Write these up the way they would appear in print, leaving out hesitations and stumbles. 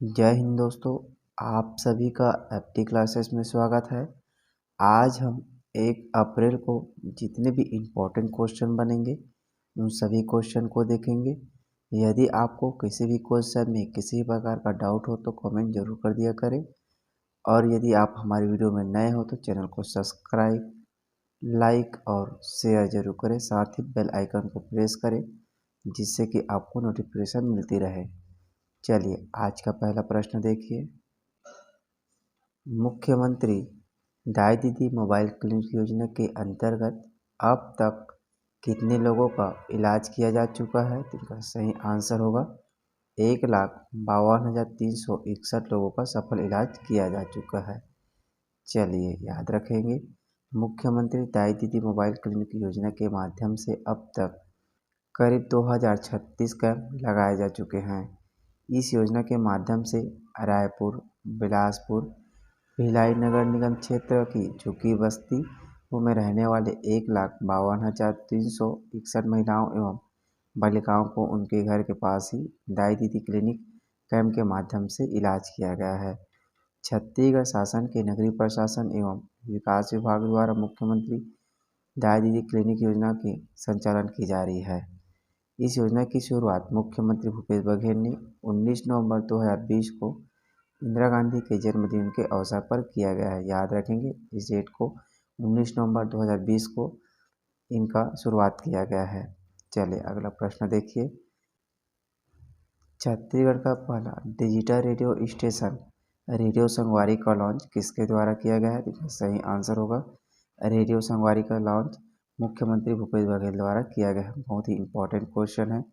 जय हिंद दोस्तों। आप सभी का एप्टी क्लासेस में स्वागत है। आज हम 1 अप्रैल को जितने भी इम्पोर्टेंट क्वेश्चन बनेंगे उन सभी क्वेश्चन को देखेंगे। यदि आपको किसी भी क्वेश्चन में किसी प्रकार का डाउट हो तो कमेंट जरूर कर दिया करें। और यदि आप हमारी वीडियो में नए हो तो चैनल को सब्सक्राइब, लाइक और शेयर जरूर करें। साथ ही बेल आइकन को प्रेस करें जिससे कि आपको नोटिफिकेशन मिलती रहे। चलिए आज का पहला प्रश्न देखिए। मुख्यमंत्री दाई दीदी मोबाइल क्लिनिक योजना के अंतर्गत अब तक कितने लोगों का इलाज किया जा चुका है? तो इनका सही आंसर होगा 1,52,361 लोगों का सफल इलाज किया जा चुका है। चलिए याद रखेंगे, मुख्यमंत्री दाई दीदी मोबाइल क्लिनिक योजना के माध्यम से अब तक करीब 2036 कैंप लगाए जा चुके हैं। इस योजना के माध्यम से रायपुर, बिलासपुर, भिलाई नगर निगम क्षेत्र की झुग्गी बस्तियों में रहने वाले 1,52,361 महिलाओं एवं बालिकाओं को उनके घर के पास ही दाई दीदी क्लिनिक कैंप के माध्यम से इलाज किया गया है। छत्तीसगढ़ शासन के नगरीय प्रशासन एवं विकास विभाग द्वारा मुख्यमंत्री दाई दीदी क्लिनिक योजना की संचालन की जा रही है। इस योजना की शुरुआत मुख्यमंत्री भूपेश बघेल ने 19 नवंबर 2020 को इंदिरा गांधी के जन्मदिन के अवसर पर किया गया है। याद रखेंगे इस डेट को, 19 नवंबर 2020 को इनका शुरुआत किया गया है। चलिए अगला प्रश्न देखिए। छत्तीसगढ़ का पहला डिजिटल रेडियो स्टेशन रेडियो संगवारी का लॉन्च किसके द्वारा किया गया है? तो सही आंसर होगा रेडियो संगवारी का लॉन्च मुख्यमंत्री भूपेश बघेल द्वारा किया गया है। बहुत ही इंपॉर्टेंट क्वेश्चन है।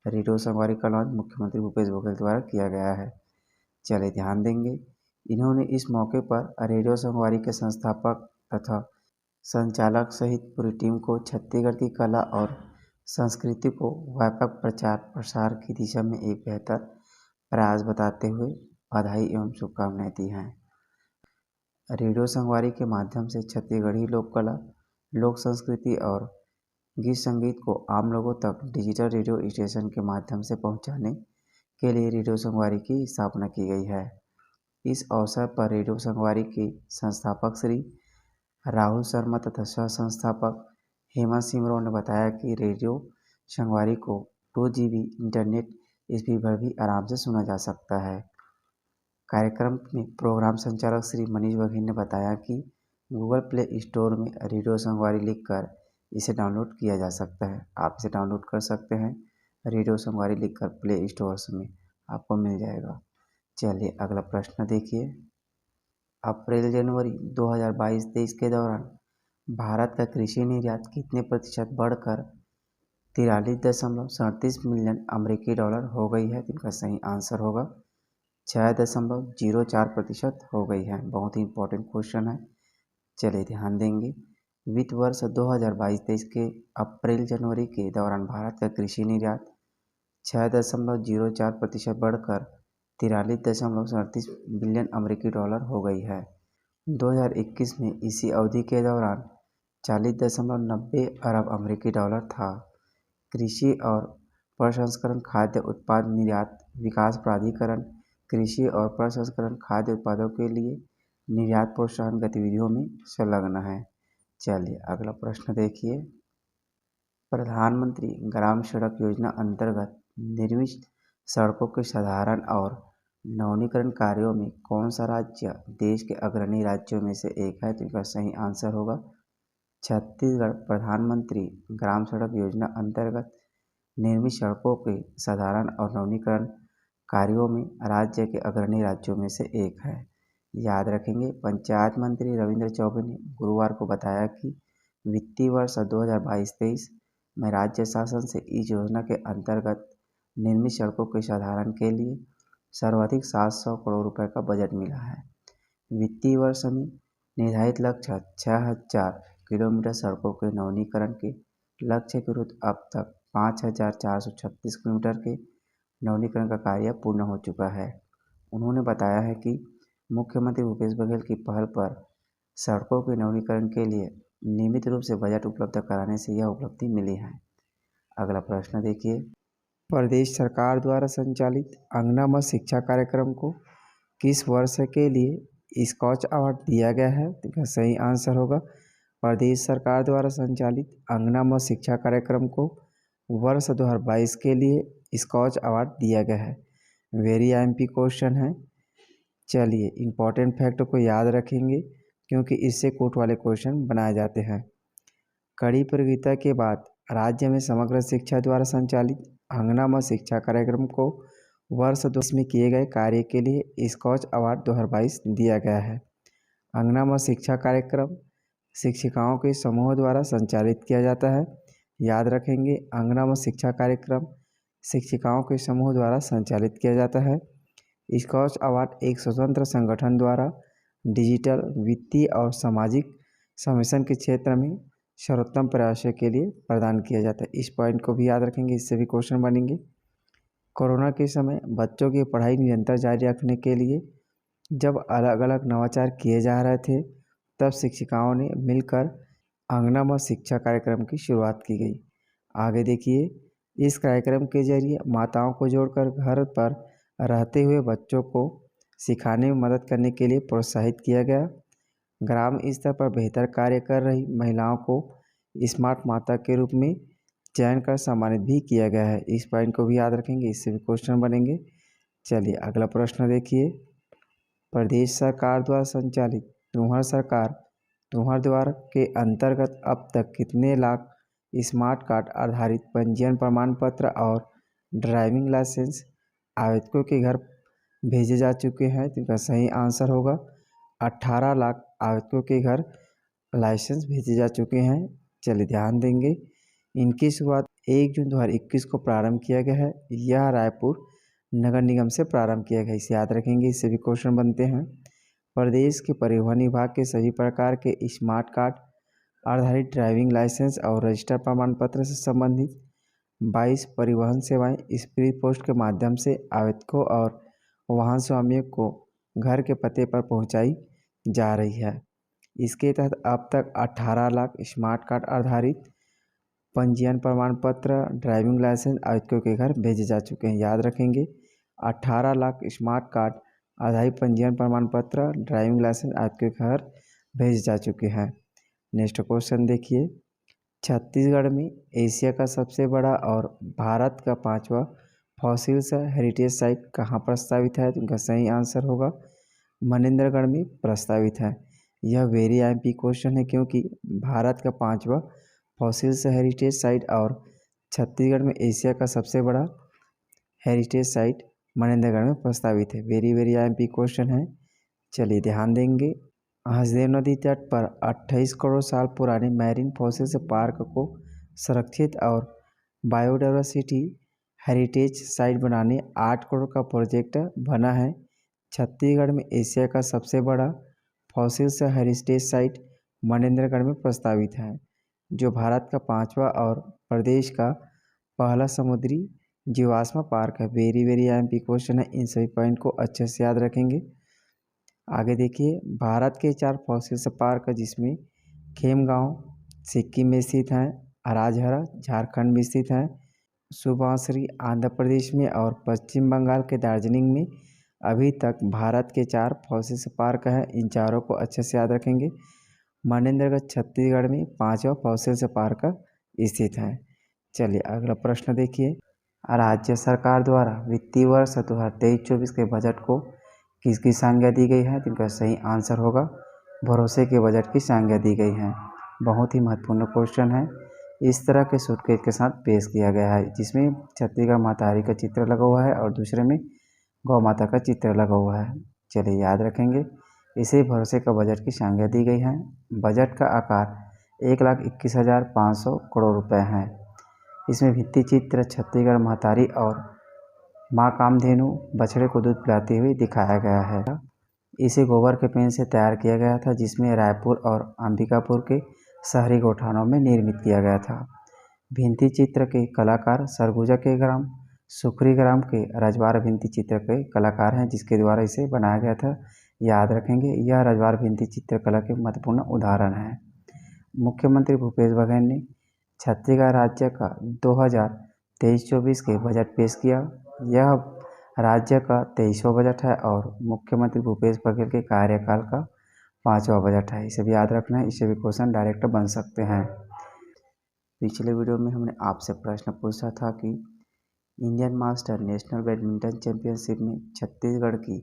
रेडियो संगवारी का लॉन्च मुख्यमंत्री भूपेश बघेल द्वारा किया गया है। चलिए ध्यान देंगे, इन्होंने इस मौके पर रेडियो संगवारी के संस्थापक तथा संचालक सहित पूरी टीम को छत्तीसगढ़ की कला और संस्कृति को व्यापक प्रचार प्रसार की दिशा में एक बेहतर प्रयास बताते हुए बधाई एवं शुभकामनाएं दी हैं। रेडियो संगवारी के माध्यम से छत्तीसगढ़ी लोक कला, लोक संस्कृति और गीत संगीत को आम लोगों तक डिजिटल रेडियो स्टेशन के माध्यम से पहुंचाने के लिए रेडियो संगवारी की स्थापना की गई है। इस अवसर पर रेडियो संगवारी के संस्थापक श्री राहुल शर्मा तथा सह संस्थापक हेमंत सिमरों ने बताया कि रेडियो संगवारी को 2 GB इंटरनेट स्पीड पर भी आराम से सुना जा सकता है। कार्यक्रम में प्रोग्राम संचालक श्री मनीष बघेल ने बताया कि गूगल प्ले स्टोर में रेडियो संगवारी लिखकर इसे डाउनलोड किया जा सकता है। आप इसे डाउनलोड कर सकते हैं, रेडियो संगवारी लिखकर प्ले स्टोर्स में आपको मिल जाएगा। चलिए अगला प्रश्न देखिए। अप्रैल जनवरी 2022-23 के दौरान भारत का कृषि निर्यात कितने प्रतिशत बढ़कर 43.37 मिलियन अमेरिकी डॉलर हो गई है? इनका सही आंसर होगा 6.04% हो गई है। बहुत ही इंपॉर्टेंट क्वेश्चन है। चलिए ध्यान देंगे, वित्त वर्ष 2022-23 के अप्रैल जनवरी के दौरान भारत का कृषि निर्यात 6.04% बढ़कर 43.37 बिलियन अमेरिकी डॉलर हो गई है। 2021 में इसी अवधि के दौरान 40.90 अरब अमेरिकी डॉलर था। कृषि और प्रसंस्करण खाद्य उत्पाद निर्यात विकास प्राधिकरण कृषि और प्रसंस्करण खाद्य उत्पादों के लिए निर्यात प्रोत्साहन गतिविधियों में संलग्न है। चलिए अगला प्रश्न देखिए। प्रधानमंत्री ग्राम सड़क योजना अंतर्गत निर्मित सड़कों के साधारण और नवीनीकरण कार्यों में कौन सा राज्य देश के अग्रणी राज्यों में से एक है? तो इसका सही आंसर होगा छत्तीसगढ़। प्रधानमंत्री ग्राम सड़क योजना अंतर्गत निर्मित सड़कों के साधारण और नवीनीकरण कार्यों में राज्य के अग्रणी राज्यों में से एक है। याद रखेंगे, पंचायत मंत्री रविंद्र चौबे ने गुरुवार को बताया कि वित्तीय वर्ष 2022-23 में राज्य शासन से इस योजना के अंतर्गत निर्मित सड़कों के साधारण के लिए सर्वाधिक 700 करोड़ रुपए का बजट मिला है। वित्तीय वर्ष में निर्धारित लक्ष्य 6,000 किलोमीटर सड़कों के नवीनीकरण के लक्ष्य के विरुद्ध अब तक 5,436 किलोमीटर के नवीनीकरण का कार्य पूर्ण हो चुका है। उन्होंने बताया है कि मुख्यमंत्री भूपेश बघेल की पहल पर सड़कों के नवीनीकरण के लिए नियमित रूप से बजट उपलब्ध कराने से यह उपलब्धि मिली है। अगला प्रश्न देखिए। प्रदेश सरकार द्वारा संचालित अंगना मत शिक्षा कार्यक्रम को किस वर्ष के लिए स्कॉच अवार्ड दिया गया है? तो इसका सही आंसर होगा प्रदेश सरकार द्वारा संचालित अंगना मत शिक्षा कार्यक्रम को वर्ष 2022 के लिए स्कॉच अवार्ड दिया गया है। वेरी आईएमपी क्वेश्चन है। चलिए इम्पोर्टेंट फैक्ट को याद रखेंगे क्योंकि इससे कोर्ट वाले क्वेश्चन बनाए जाते हैं। कड़ी प्रतियोगिता के बाद राज्य में समग्र शिक्षा द्वारा संचालित अंगना मत शिक्षा कार्यक्रम को वर्ष 2020 में किए गए कार्य के लिए स्कॉच अवार्ड 2022 दिया गया है। अंगना मत शिक्षा कार्यक्रम शिक्षिकाओं के समूह द्वारा संचालित किया जाता है। याद रखेंगे अंगना मत शिक्षा कार्यक्रम शिक्षिकाओं के समूह द्वारा संचालित किया जाता है। स्कॉच अवार्ड एक स्वतंत्र संगठन द्वारा डिजिटल, वित्तीय और सामाजिक समावेशन के क्षेत्र में सर्वोत्तम प्रयासों के लिए प्रदान किया जाता है। इस पॉइंट को भी याद रखेंगे, इससे भी क्वेश्चन बनेंगे। कोरोना के समय बच्चों की पढ़ाई निरंतर जारी रखने के लिए जब अलग अलग नवाचार किए जा रहे थे तब शिक्षिकाओं ने मिलकर अंगना मत शिक्षा कार्यक्रम की शुरुआत की गई। आगे देखिए, इस कार्यक्रम के जरिए माताओं को जोड़कर घर पर रहते हुए बच्चों को सिखाने में मदद करने के लिए प्रोत्साहित किया गया। ग्राम स्तर पर बेहतर कार्य कर रही महिलाओं को स्मार्ट माता के रूप में चयन कर सम्मानित भी किया गया है। इस पॉइंट को भी याद रखेंगे, इससे भी क्वेश्चन बनेंगे। चलिए अगला प्रश्न देखिए, प्रदेश सरकार द्वारा संचालित तुम्हार सरकार तुम्हार द्वार के अंतर्गत अब तक कितने लाख स्मार्ट कार्ड आधारित पंजीयन प्रमाण पत्र और ड्राइविंग लाइसेंस आवेदकों के घर भेजे जा चुके हैं? तो इसका सही आंसर होगा 18 लाख आवेदकों के घर लाइसेंस भेजे जा चुके हैं। चलिए ध्यान देंगे, इनकी शुरुआत 1 जून 2021 को प्रारंभ किया गया है। यह रायपुर नगर निगम से प्रारंभ किया गया, इसे याद रखेंगे, इससे भी क्वेश्चन बनते हैं। प्रदेश के परिवहन विभाग के सभी प्रकार के स्मार्ट कार्ड आधारित ड्राइविंग लाइसेंस और रजिस्टर प्रमाण पत्र से संबंधित 22 परिवहन सेवाएं स्पीड पोस्ट के माध्यम से आवेदकों और वाहन स्वामियों को घर के पते पर पहुंचाई जा रही है। इसके तहत अब तक 18 लाख स्मार्ट कार्ड आधारित पंजीयन प्रमाण पत्र ड्राइविंग लाइसेंस आवेदकों के घर भेजे जा चुके हैं। याद रखेंगे 18 लाख स्मार्ट कार्ड आधारित पंजीयन प्रमाण पत्र ड्राइविंग लाइसेंस आवेदकों के घर भेजे जा चुके हैं। नेक्स्ट क्वेश्चन देखिए, छत्तीसगढ़ में एशिया का सबसे बड़ा और भारत का 5वां फॉसिल्स हेरिटेज साइट कहाँ प्रस्तावित है? तो इनका सही आंसर होगा मनेंद्रगढ़ में प्रस्तावित है। यह वेरी आईएमपी क्वेश्चन है क्योंकि भारत का 5वां फॉसिल्स हेरिटेज साइट और छत्तीसगढ़ में एशिया का सबसे बड़ा हेरिटेज साइट मनेंद्रगढ़ में प्रस्तावित है। वेरी आईएमपी क्वेश्चन है। चलिए ध्यान देंगे, हसदेव नदी तट पर 28 करोड़ साल पुराने मैरीन फॉसिल्स पार्क को सुरक्षित और बायोडाइवर्सिटी हेरिटेज साइट बनाने 8 करोड़ का प्रोजेक्ट बना है। छत्तीसगढ़ में एशिया का सबसे बड़ा फॉसिल्स हेरिटेज साइट मनेंद्रगढ़ में प्रस्तावित है, जो भारत का 5वां और प्रदेश का पहला समुद्री जीवाश्म पार्क है। वेरी आईएमपी क्वेश्चन है, इन सभी पॉइंट को अच्छे से याद रखेंगे। आगे देखिए, भारत के 4 फॉसिल्स पार्क जिसमें खेमगांव सिक्किम में स्थित हैं, राजहरा झारखंड में स्थित हैं, सुबांसरी आंध्र प्रदेश में और पश्चिम बंगाल के दार्जिलिंग में अभी तक भारत के 4 फॉसिल्स पार्क हैं। इन चारों को अच्छे से याद रखेंगे। मनेंद्रगढ़ छत्तीसगढ़ में 5वां फॉसिल्स पार्क स्थित है। चलिए अगला प्रश्न देखिए, राज्य सरकार द्वारा वित्तीय वर्ष 2023-24 के बजट को किसकी संज्ञा दी गई है? तो इनका सही आंसर होगा भरोसे के बजट की संज्ञा दी गई है। बहुत ही महत्वपूर्ण क्वेश्चन है। इस तरह के सूटकेस के साथ पेश किया गया है जिसमें छत्तीसगढ़ मातारी का चित्र लगा हुआ है और दूसरे में गौ माता का चित्र लगा हुआ है। चलिए याद रखेंगे, इसे भरोसे का बजट की संज्ञा दी गई है। बजट का आकार 1,21,500 करोड़ रुपए है। इसमें भित्ति चित्र छत्तीसगढ़ महतारी और माँ कामधेनु बछड़े को दूध पिलाते हुए दिखाया गया है। इसे गोबर के पेन से तैयार किया गया था जिसमें रायपुर और अंबिकापुर के शहरी गौठानों में निर्मित किया गया था। भित्ति चित्र के कलाकार सरगुजा के ग्राम सुखरी ग्राम के रजवार भित्ति चित्र के कलाकार हैं जिसके द्वारा इसे बनाया गया था। याद रखेंगे, यह रजवार भित्ति चित्रकला के महत्वपूर्ण उदाहरण है। मुख्यमंत्री भूपेश बघेल ने छत्तीसगढ़ राज्य का 23-24 के बजट पेश किया। यह राज्य का 23वां बजट है और मुख्यमंत्री भूपेश बघेल के कार्यकाल का 5वां बजट है। इसे भी याद रखना है, इससे भी क्वेश्चन डायरेक्ट बन सकते हैं। पिछले वीडियो में हमने आपसे प्रश्न पूछा था कि Indian master national badminton championship में छत्तीसगढ़ की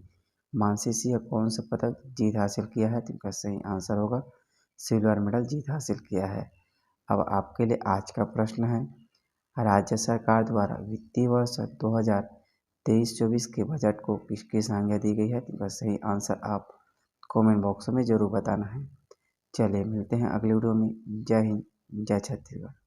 मानसी सिंह कौन सा पदक जीत हासिल किया है, तो इनका सही आंसर होगा सिल्वर मेडल जीत हासिल किया है। अब आपके लिए आज का प्रश्न है, राज्य सरकार द्वारा वित्तीय वर्ष 2023-24 के बजट को किसकी संज्ञा दी गई है, तो इनका सही आंसर आप कमेंट बॉक्स में ज़रूर बताना है। चलिए मिलते हैं अगले वीडियो में। जय हिंद, जय छत्तीसगढ़।